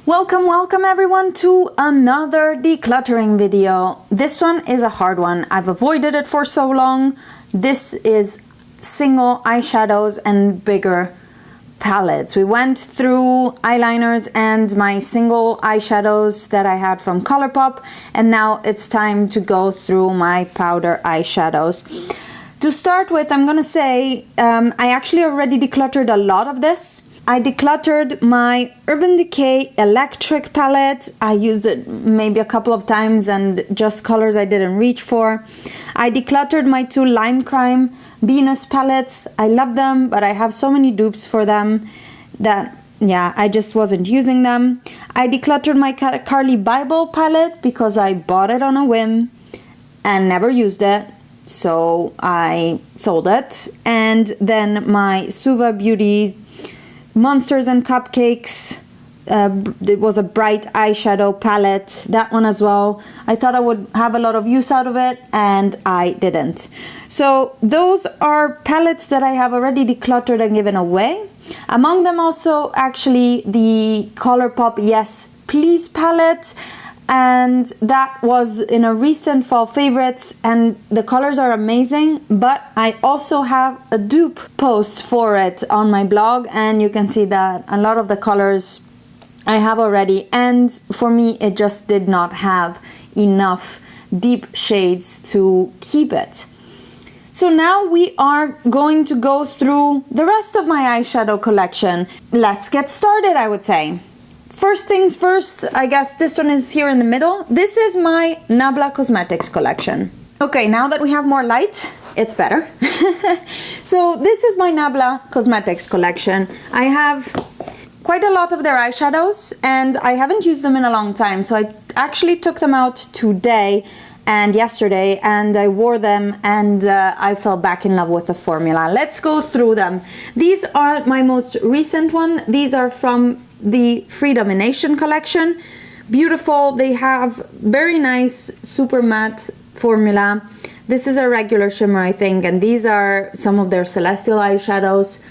Welcome everyone to another decluttering video. This one is a hard one. I've avoided it for so long. This is single eyeshadows and bigger palettes. We went through eyeliners and my single eyeshadows that I had from Colourpop, and now it's time to go through my powder eyeshadows. To start with, I'm gonna say I actually already decluttered a lot of this. I decluttered my Urban Decay electric palette. I used it maybe a couple of times and just colors I didn't reach for. I decluttered my two Lime Crime Venus palettes. I love them, but I have so many dupes for them that, yeah, I just wasn't using them. I decluttered my Carly Bible palette because I bought it on a whim and never used it, so I sold it. And then my Suva Beauty Monsters and Cupcakes, it was a bright eyeshadow palette, that one as well. I thought I would have a lot of use out of it, and I didn't. So those are palettes that I have already decluttered and given away. Among them also actually the Colourpop Yes Please palette, and that was in a recent fall favorites, and the colors are amazing, but I also have a dupe post for it on my blog, and you can see that a lot of the colors I have already, and for me it just did not have enough deep shades to keep it. So now we are going to go through the rest of my eyeshadow collection. Let's get started, I would say. First things first, I guess this one is here in the middle. This is my Nabla Cosmetics collection. Okay, now that we have more light, it's better. So this is my Nabla Cosmetics collection. I have quite a lot of their eyeshadows and I haven't used them in a long time. So I actually took them out today and yesterday and I wore them, and I fell back in love with the formula. Let's go through them. These are my most recent one. These are from the Free Domination collection. Beautiful. They have very nice super matte formula. This is a regular shimmer, I think, and these are some of their Celestial eyeshadows.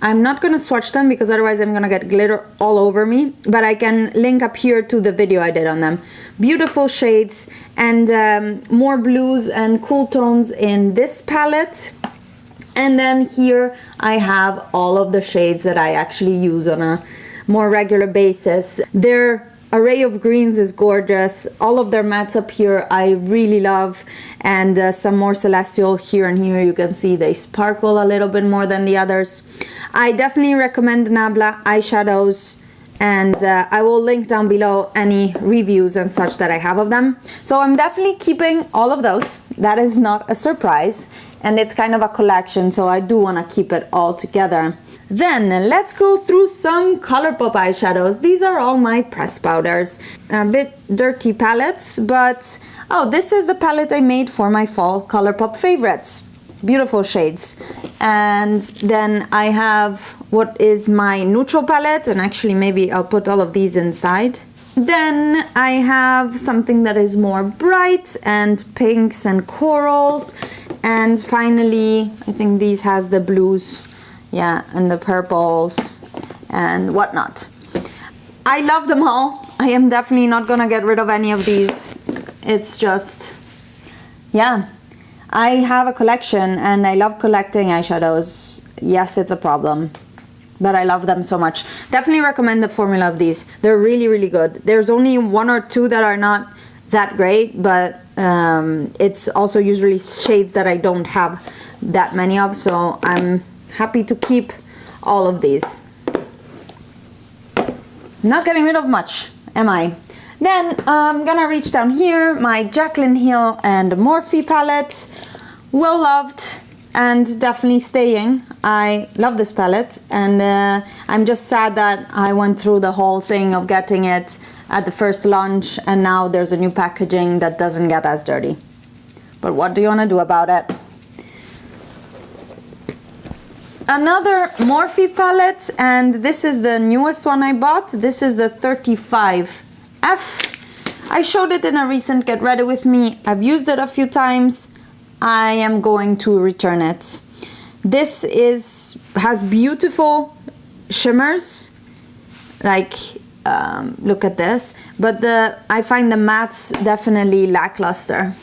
I'm not gonna swatch them because otherwise I'm gonna get glitter all over me, but I can link up here to the video I did on them. Beautiful shades, and more blues and cool tones in this palette. And then here I have all of the shades that I actually use on a more regular basis. Their array of greens is gorgeous. All of their mattes up here I really love, and some more Celestial here and here. You can see they sparkle a little bit more than the others. I definitely recommend Nabla eyeshadows, and I will link down below any reviews and such that I have of them. So I'm definitely keeping all of those. That is not a surprise, and it's kind of a collection, so I do want to keep it all together. Then let's go through some Colourpop eyeshadows. These are all my pressed powders. They're a bit dirty palettes, but oh, this is the palette I made for my fall Colourpop favorites. Beautiful shades. And then I have what is my neutral palette, and actually maybe I'll put all of these inside. Then I have something that is more bright, and pinks and corals. And finally, I think these has the blues, yeah, and the purples and whatnot. I love them all. I am definitely not gonna get rid of any of these. It's just, yeah, I have a collection and I love collecting eyeshadows. Yes, it's a problem, but I love them so much. Definitely recommend the formula of these. They're really, really good. There's only one or two that are not that great, but it's also usually shades that I don't have that many of, so I'm happy to keep all of these. Not getting rid of much, am I? Then I'm gonna reach down here, my Jaclyn Hill and Morphe palette. Well loved and definitely staying. I love this palette, and I'm just sad that I went through the whole thing of getting it at the first launch, and now there's a new packaging that doesn't get as dirty. But what do you want to do about it? Another Morphe palette, and this is the newest one I bought. This is the 35F. I showed it in a recent Get Ready With Me. I've used it a few times. I am going to return it. This has beautiful shimmers, like look at this, but I find the mattes definitely lackluster.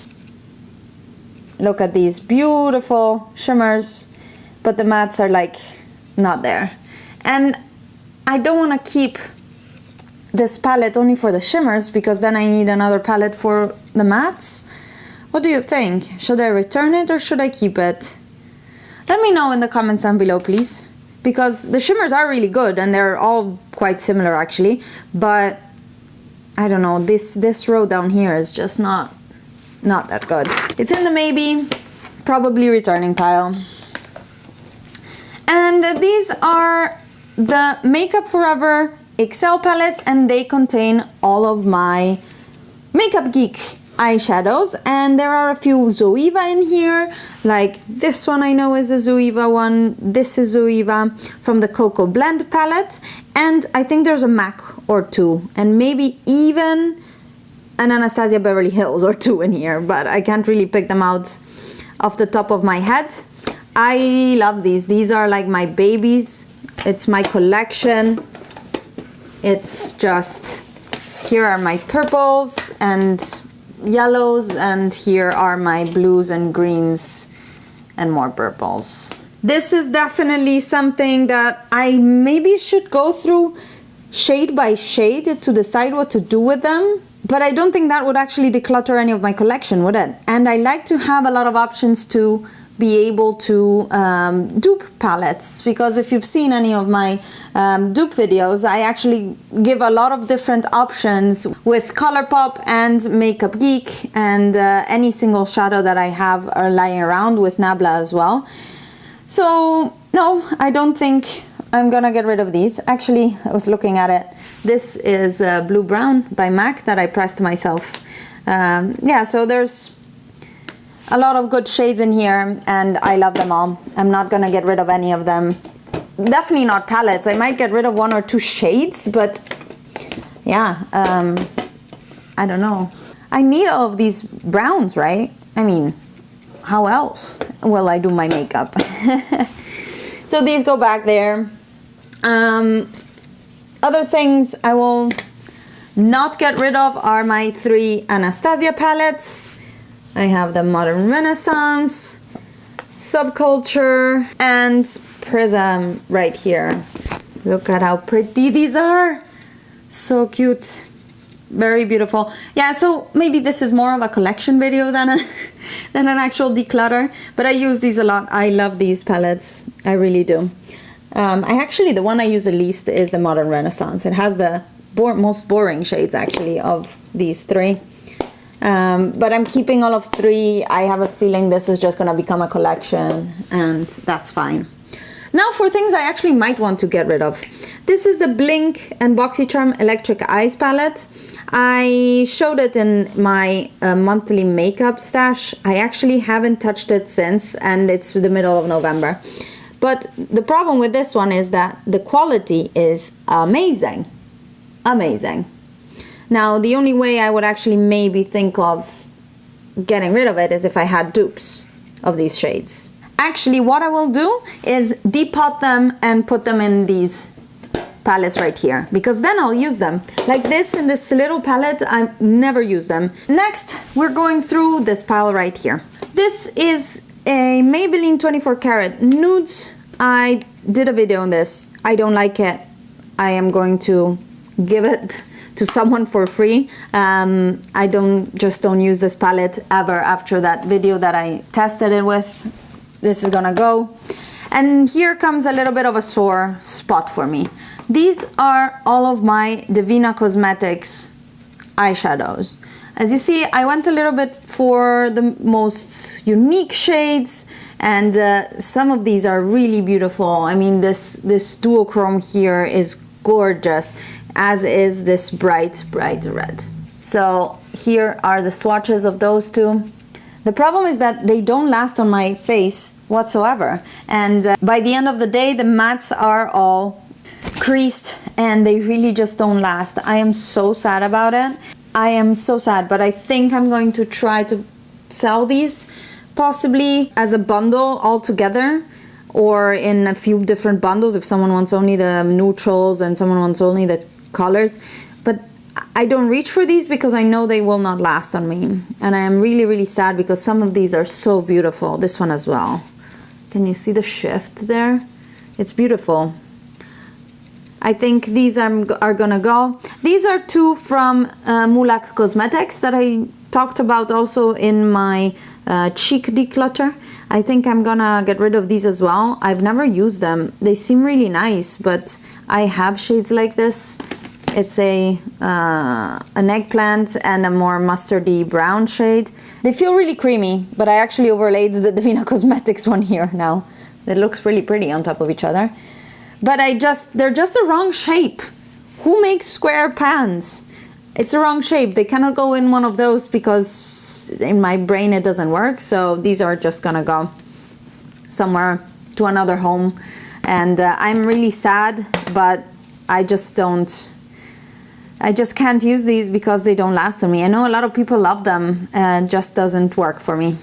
Look at these beautiful shimmers, but the mattes are like not there. And I don't want to keep this palette only for the shimmers, because then I need another palette for the mattes. What do you think? Should I return it or should I keep it? Let me know in the comments down below, please, because the shimmers are really good and they're all quite similar actually, but I don't know, this row down here is just not that good. It's in the maybe, probably returning pile. And these are the Makeup Forever XL palettes, and they contain all of my Makeup Geek eyeshadows, and there are a few Zoeva in here, like this one I know is a Zoeva one, this is Zoeva from the Cocoa Blend palette, and I think there's a MAC or two, and maybe even an Anastasia Beverly Hills or two in here, but I can't really pick them out off the top of my head. I love these are like my babies, it's my collection. It's just, here are my purples and yellows, and here are my blues and greens and more purples. This is definitely something that I maybe should go through shade by shade to decide what to do with them, but I don't think that would actually declutter any of my collection, would it? And I like to have a lot of options to be able to dupe palettes, because if you've seen any of my dupe videos, I actually give a lot of different options with Colourpop and Makeup Geek, and any single shadow that I have are lying around with Nabla as well. So no, I don't think I'm gonna get rid of these. Actually, I was looking at it. This is Blue Brown by MAC that I pressed myself. Yeah, so there's a lot of good shades in here, and I love them all. I'm not gonna get rid of any of them. Definitely not palettes. I might get rid of one or two shades, but yeah, I don't know. I need all of these browns, right? I mean, how else will I do my makeup? So these go back there. Other things I will not get rid of are my 3 Anastasia palettes. I have the Modern Renaissance, Subculture, and Prism right here. Look at how pretty these are. So cute. Very beautiful. Yeah, so maybe this is more of a collection video than an actual declutter, but I use these a lot. I love these palettes. I really do. The one I use the least is the Modern Renaissance. It has the most boring shades actually of these 3. But I'm keeping all of 3. I have a feeling this is just gonna become a collection, and that's fine. Now for things I actually might want to get rid of. This is the Blink and BoxyCharm Electric Eyes palette. I showed it in my monthly makeup stash. I actually haven't touched it since, and it's the middle of November. But the problem with this one is that the quality is amazing. Amazing. Now, the only way I would actually maybe think of getting rid of it is if I had dupes of these shades. Actually, what I will do is depot them and put them in these palettes right here, because then I'll use them. Like this in this little palette, I've never used them. Next, we're going through this pile right here. This is a Maybelline 24 Karat Nudes. I did a video on this. I don't like it. I am going to give it to someone for free. I don't use this palette ever after that video that I tested it with. This is gonna go. And here comes a little bit of a sore spot for me. These are all of my Divina Cosmetics eyeshadows. As you see, I went a little bit for the most unique shades, and some of these are really beautiful. I mean, this duochrome here is gorgeous, as is this bright red. So here are the swatches of those two. The problem is that they don't last on my face whatsoever, and by the end of the day the mattes are all creased and they really just don't last. I am so sad about it. I am so sad, but I think I'm going to try to sell these possibly as a bundle all together, or in a few different bundles if someone wants only the neutrals and someone wants only the colors, but I don't reach for these because I know they will not last on me. And I am really, really sad because some of these are so beautiful. This one as well. Can you see the shift there? It's beautiful. I think these are gonna go. These are two from Mulak Cosmetics that I talked about also in my cheek declutter. I think I'm gonna get rid of these as well. I've never used them. They seem really nice, but I have shades like this. It's an eggplant and a more mustardy brown shade. They feel really creamy, but I actually overlaid the Divina Cosmetics one here now. It looks really pretty on top of each other. But they're just the wrong shape. Who makes square pans? It's a wrong shape. They cannot go in one of those because in my brain it doesn't work. So these are just gonna go somewhere to another home. And I'm really sad, but I just can't use these because they don't last on me. I know a lot of people love them, and it just doesn't work for me.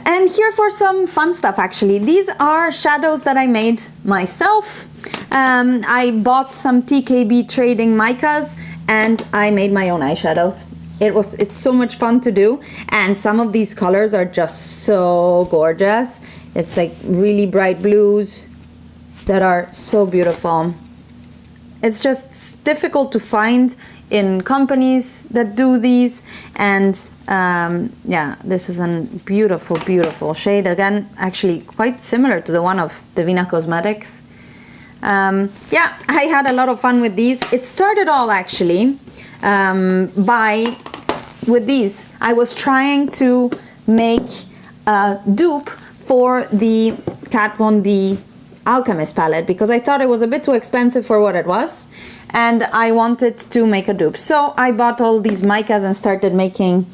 And here for some fun stuff actually. These are shadows that I made myself. I bought some TKB trading micas and I made my own eyeshadows. It's so much fun to do, and some of these colors are just so gorgeous. It's like really bright blues that are so beautiful. It's just difficult to find in companies that do these, and yeah, this is a beautiful, beautiful shade. Again, actually quite similar to the one of Divina Cosmetics. Yeah, I had a lot of fun with these. It started all actually with these. I was trying to make a dupe for the Kat Von D Alchemist palette because I thought it was a bit too expensive for what it was, and I wanted to make a dupe. So I bought all these micas and started making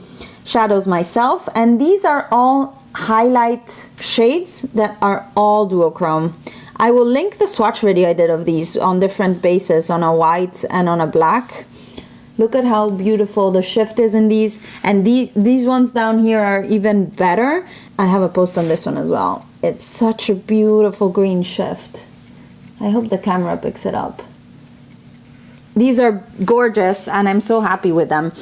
shadows myself, and these are all highlight shades that are all duochrome. I will link the swatch video I did of these on different bases, on a white and on a black. Look at how beautiful the shift is in these, and these ones down here are even better. I have a post on this one as well. It's such a beautiful green shift. I hope the camera picks it up. These are gorgeous and I'm so happy with them.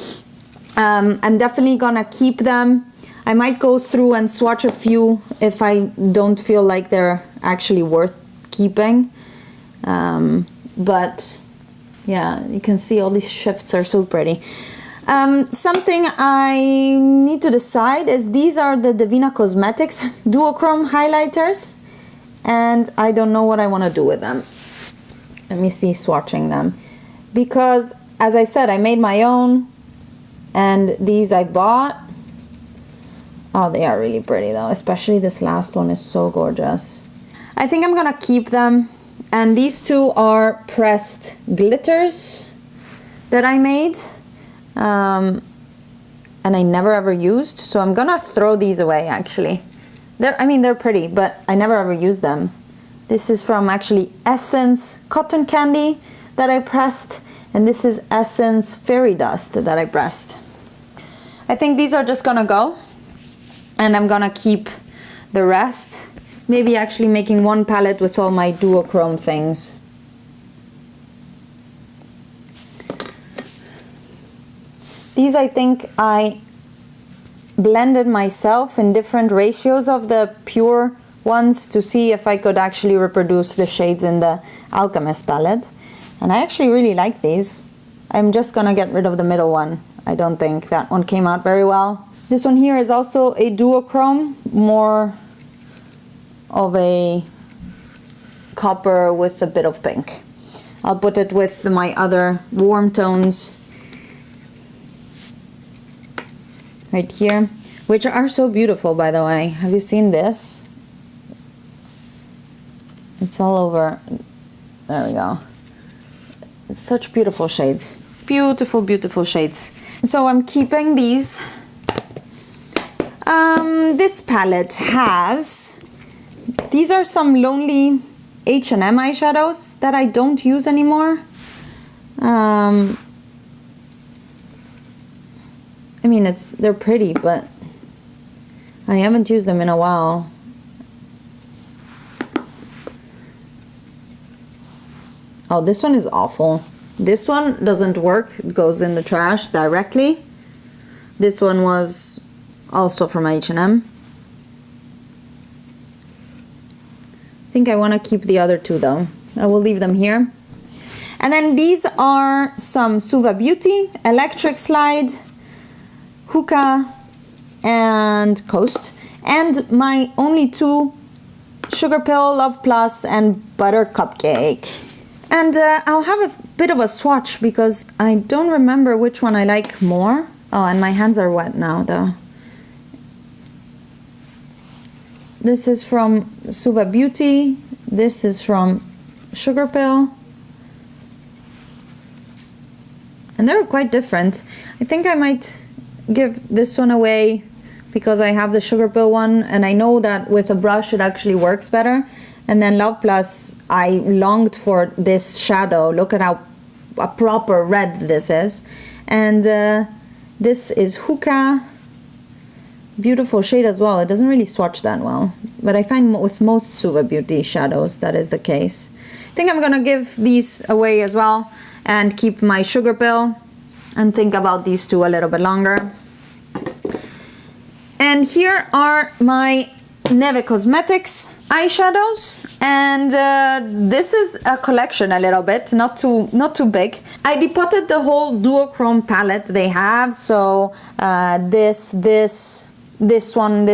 I'm definitely gonna keep them. I might go through and swatch a few if I don't feel like they're actually worth keeping. But yeah, you can see all these shifts are so pretty. Something I need to decide is these are the Divina Cosmetics duochrome highlighters, and I don't know what I want to do with them. Let me see, swatching them, because as I said, I made my own, and these I bought. Oh, they are really pretty though, especially this last one is so gorgeous. I think I'm gonna keep them. And these two are pressed glitters that I made, and I never ever used, so I'm gonna throw these away actually. They're pretty, but I never ever used them. This is from actually Essence Cotton Candy that I pressed, and this is Essence Fairy Dust that I pressed. I think these are just gonna go, and I'm gonna keep the rest. Maybe actually making one palette with all my duochrome things. These I think I blended myself in different ratios of the pure ones to see if I could actually reproduce the shades in the Alchemist palette. And I actually really like these. I'm just gonna get rid of the middle one. I don't think that one came out very well. This one here is also a duochrome, more of a copper with a bit of pink. I'll put it with my other warm tones right here, which are so beautiful, by the way. Have you seen this? It's all over. There we go. It's such beautiful shades. Beautiful, beautiful shades. So I'm keeping these. This palette has, these are some Lonely H&M eyeshadows that I don't use anymore. I mean, they're pretty, but I haven't used them in a while. Oh, this one is awful. This one doesn't work, it goes in the trash directly. This one was also from H&M. I think I want to keep the other two though. I will leave them here. And then these are some Suva Beauty, Electric Slide, Hookah, and Coast. And my only two, Sugar Pill, Love Plus, and Butter Cupcake. And I'll have a bit of a swatch because I don't remember which one I like more. Oh, and my hands are wet now though. This is from Suva Beauty. This is from Sugar Pill. And they're quite different. I think I might give this one away because I have the Sugar Pill one and I know that with a brush it actually works better. And then Love Plus, I longed for this shadow. Look at how a proper red this is. And this is Hookah. Beautiful shade as well. It doesn't really swatch that well. But I find with most Suva Beauty shadows that is the case. I think I'm gonna give these away as well and keep my Sugar Pill and think about these two a little bit longer. And here are my Neve Cosmetics eyeshadows, and this is a collection a little bit, not too big. I depotted the whole duochrome palette they have, so this one,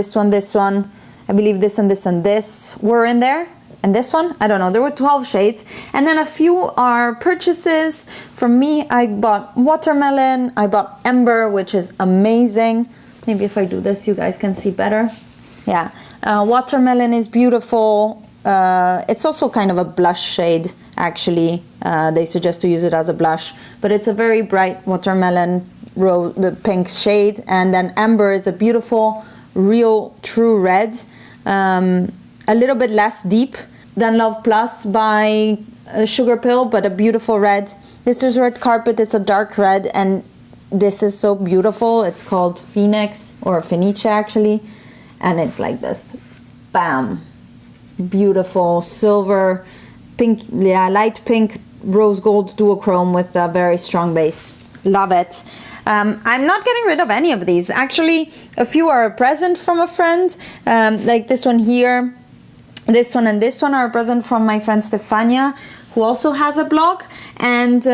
I believe this and this were in there. And this one, I don't know, there were 12 shades. And then a few are purchases. From me, I bought Watermelon, I bought Ember, which is amazing. Maybe if I do this, you guys can see better. Yeah, Watermelon is beautiful. It's also kind of a blush shade, actually. They suggest to use it as a blush, but it's a very bright Watermelon the pink shade. And then Ember is a beautiful, real, true red. A little bit less deep than Love Plus by Sugar Pill, but a beautiful red. This is Red Carpet, it's a dark red, and this is so beautiful. It's called Phoenix, or Fenice actually, and it's like this. Bam! Beautiful silver, pink, yeah, light pink, rose gold duochrome with a very strong base. Love it. I'm not getting rid of any of these. Actually, a few are a present from a friend, like this one here. This one and this one are a present from my friend Stefania, who also has a blog. And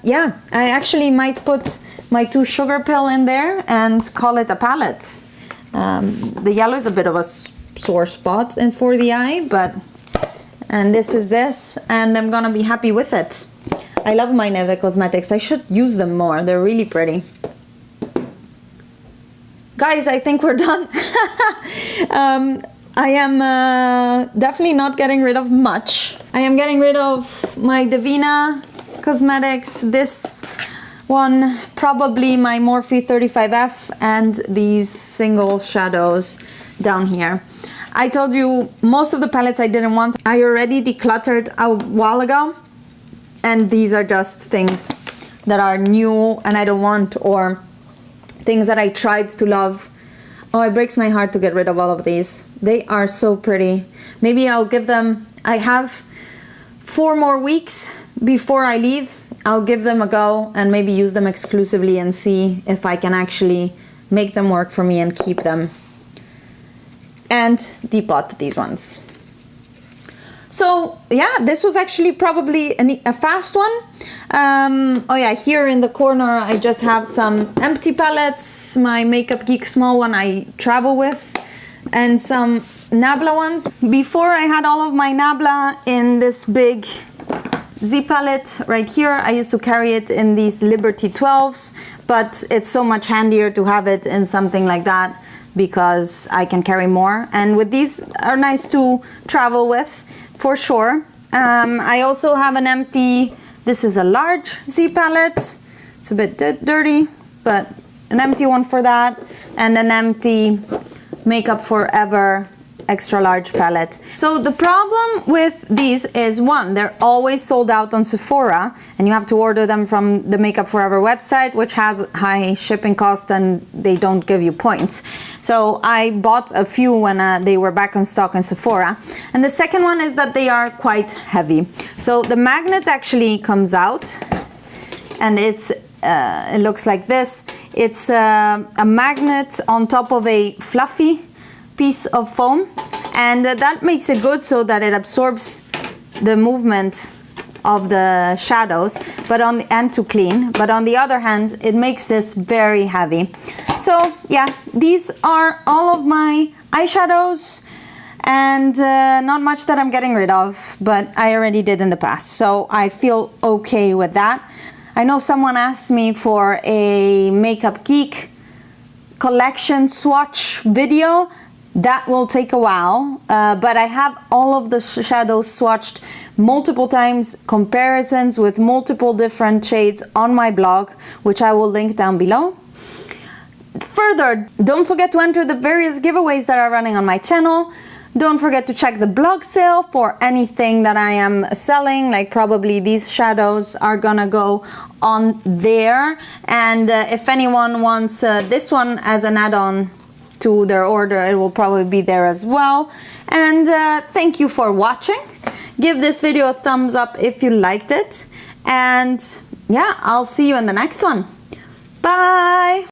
yeah, I actually might put my two Sugar Pill in there and call it a palette. The yellow is a bit of a sore spot for the eye, but and this is this, and I'm gonna be happy with it. I love my Neve Cosmetics. I should use them more. They're really pretty. Guys, I think we're done. I am definitely not getting rid of much. I am getting rid of my Divina Cosmetics, this one, probably my Morphe 35F, and these single shadows down here. I told you most of the palettes I didn't want. I already decluttered a while ago, and these are just things that are new and I don't want, or things that I tried to love. Oh, it breaks my heart to get rid of all of these. They are so pretty. Maybe I'll give them, I have 4 more weeks before I leave. I'll give them a go and maybe use them exclusively and see if I can actually make them work for me and keep them. And depot these ones. So yeah, this was actually probably a fast one. Oh yeah, here in the corner I just have some empty palettes, my Makeup Geek small one I travel with, and some Nabla ones. Before I had all of my Nabla in this big Z palette right here. I used to carry it in these Liberty 12s, but it's so much handier to have it in something like that because I can carry more. And with these are nice to travel with, for sure. I also have an empty, this is a large Z palette. It's a bit dirty, but an empty one for that. And an empty Makeup Forever extra large palette. So the problem with these is, one, they're always sold out on Sephora and you have to order them from the Makeup Forever website, which has high shipping cost and they don't give you points. So I bought a few when they were back on stock in Sephora. And the second one is that they are quite heavy. So the magnet actually comes out and it looks like this. It's a magnet on top of a fluffy piece of foam, and that makes it good so that it absorbs the movement of the shadows, and to clean. But on the other hand, it makes this very heavy. So yeah, these are all of my eyeshadows, and not much that I'm getting rid of, but I already did in the past, so I feel okay with that. I know someone asked me for a Makeup Geek collection swatch video. That will take a while, but I have all of the shadows swatched multiple times, comparisons with multiple different shades on my blog, which I will link down below. Further, don't forget to enter the various giveaways that are running on my channel. Don't forget to check the blog sale for anything that I am selling, like probably these shadows are gonna go on there. And if anyone wants this one as an add-on to their order, it will probably be there as well. And thank you for watching. Give this video a thumbs up if you liked it. And yeah, I'll see you in the next one. Bye!